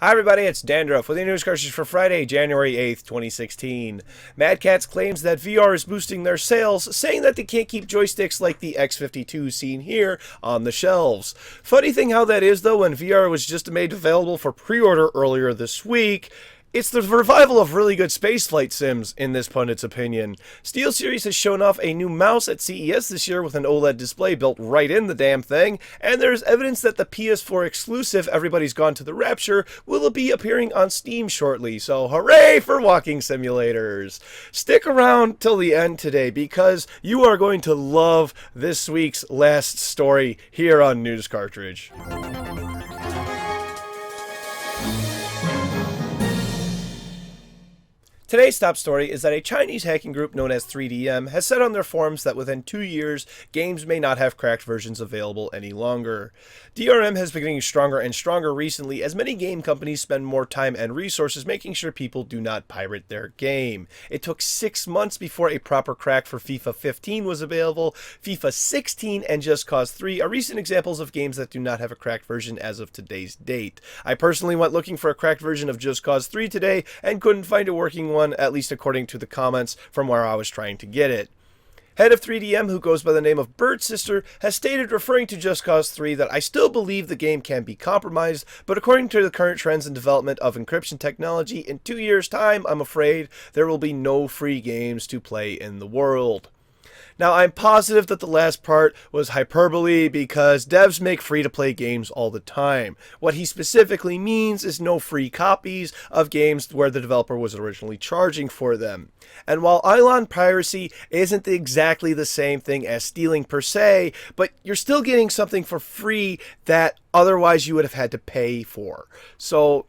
Hi everybody, it's Dandruff with the news cartridge for Friday, January 8th, 2016. Mad Catz claims that VR is boosting their sales, saying that they can't keep joysticks like the X52 seen here on the shelves. Funny thing how that is though, when VR was just made available for pre-order earlier this week, it's the revival of really good spaceflight sims, in this pundit's opinion. SteelSeries has shown off a new mouse at CES this year with an OLED display built right in the damn thing, and there's evidence that the PS4 exclusive Everybody's Gone to the Rapture will be appearing on Steam shortly, so hooray for walking simulators! Stick around till the end today because you are going to love this week's last story here on News Cartridge. Today's top story is that a Chinese hacking group known as 3DM has said on their forums that within 2 years, games may not have cracked versions available any longer. DRM has been getting stronger and stronger recently as many game companies spend more time and resources making sure people do not pirate their game. It took 6 months before a proper crack for FIFA 15 was available. FIFA 16 and Just Cause 3 are recent examples of games that do not have a cracked version as of today's date. I personally went looking for a cracked version of Just Cause 3 today and couldn't find a working one, at least according to the comments from where I was trying to get it. Head of 3DM, who goes by the name of Bird Sister, has stated, referring to Just Cause 3, that I still believe the game can be compromised, but according to the current trends in development of encryption technology, in 2 years' time, I'm afraid there will be no free games to play in the world. Now, I'm positive that the last part was hyperbole because devs make free-to-play games all the time. What he specifically means is no free copies of games where the developer was originally charging for them. And while Eidolon piracy isn't exactly the same thing as stealing per se, but you're still getting something for free that otherwise you would have had to pay for. So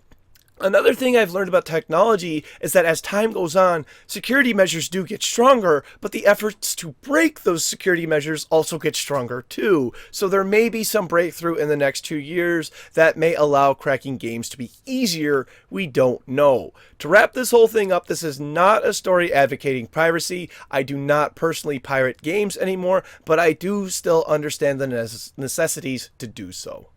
another thing I've learned about technology is that as time goes on, security measures do get stronger, but the efforts to break those security measures also get stronger too. So there may be some breakthrough in the next 2 years that may allow cracking games to be easier. We don't know. To wrap this whole thing up, this is not a story advocating piracy. I do not personally pirate games anymore, but I do still understand the necessities to do so.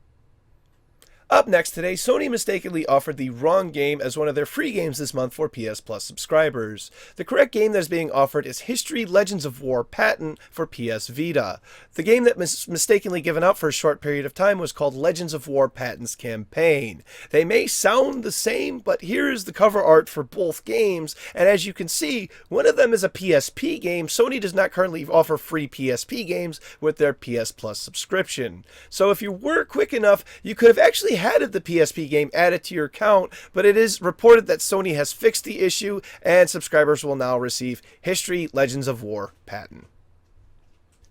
Up next today, Sony mistakenly offered the wrong game as one of their free games this month for PS Plus subscribers. The correct game that is being offered is History Legends of War Patent for PS Vita. The game that was mistakenly given out for a short period of time was called Legends of War Patents Campaign. They may sound the same, but here is the cover art for both games, and as you can see, one of them is a PSP game. Sony does not currently offer free PSP games with their PS Plus subscription. So if you were quick enough, you could have actually had the PSP game added to your account, but it is reported that Sony has fixed the issue and subscribers will now receive History Legends of War Patent.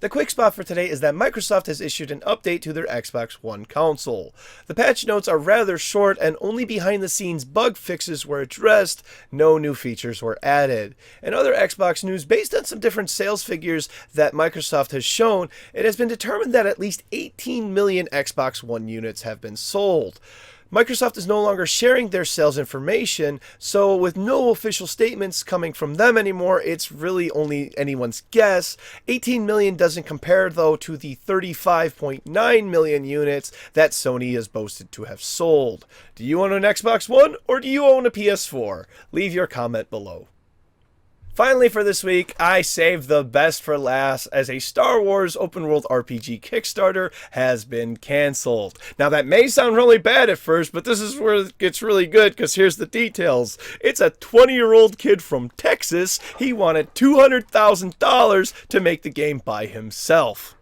The quick spot for today is that Microsoft has issued an update to their Xbox One console. The patch notes are rather short and only behind-the-scenes bug fixes were addressed, no new features were added. In other Xbox news, based on some different sales figures that Microsoft has shown, it has been determined that at least 18 million Xbox One units have been sold. Microsoft is no longer sharing their sales information, so with no official statements coming from them anymore, it's really only anyone's guess. 18 million doesn't compare, though, to the 35.9 million units that Sony has boasted to have sold. Do you own an Xbox One, or do you own a PS4? Leave your comment below. Finally for this week, I saved the best for last as a Star Wars open world RPG Kickstarter has been cancelled. Now that may sound really bad at first, but this is where it gets really good because here's the details. It's a 20-year-old kid from Texas. He wanted $200,000 to make the game by himself.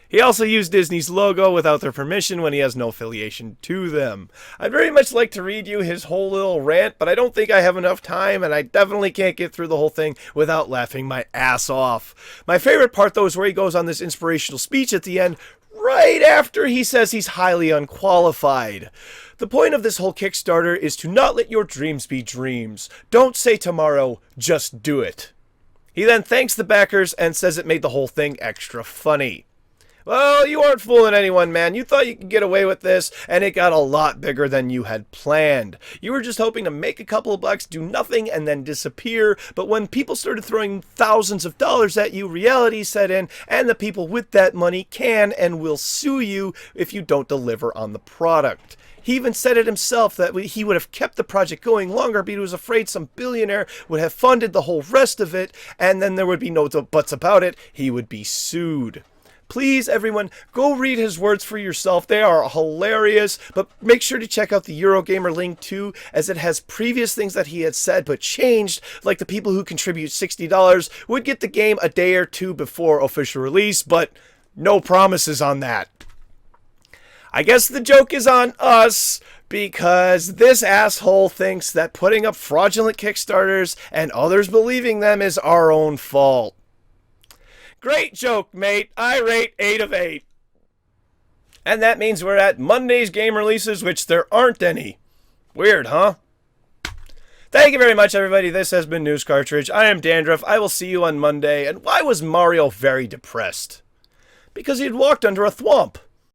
He also used Disney's logo without their permission when he has no affiliation to them. I'd very much like to read you his whole little rant, but I don't think I have enough time, and I definitely can't get through the whole thing without laughing my ass off. My favorite part, though, is where he goes on this inspirational speech at the end, right after he says he's highly unqualified. The point of this whole Kickstarter is to not let your dreams be dreams. Don't say tomorrow, just do it. He then thanks the backers and says it made the whole thing extra funny. Well, you aren't fooling anyone, man. You thought you could get away with this, and it got a lot bigger than you had planned. You were just hoping to make a couple of bucks, do nothing, and then disappear. But when people started throwing thousands of dollars at you, reality set in, and the people with that money can and will sue you if you don't deliver on the product. He even said it himself that he would have kept the project going longer, but he was afraid some billionaire would have funded the whole rest of it, and then there would be no buts about it. He would be sued. Please, everyone, go read his words for yourself. They are hilarious, but make sure to check out the Eurogamer link too, as it has previous things that he had said but changed, like the people who contribute $60 would get the game a day or two before official release, but no promises on that. I guess the joke is on us, because this asshole thinks that putting up fraudulent Kickstarters and others believing them is our own fault. Great joke, mate. I rate 8 of 8. And that means we're at Monday's game releases, which there aren't any. Weird, huh? Thank you very much, everybody. This has been News Cartridge. I am Dandruff. I will see you on Monday. And why was Mario very depressed? Because he had walked under a thwomp.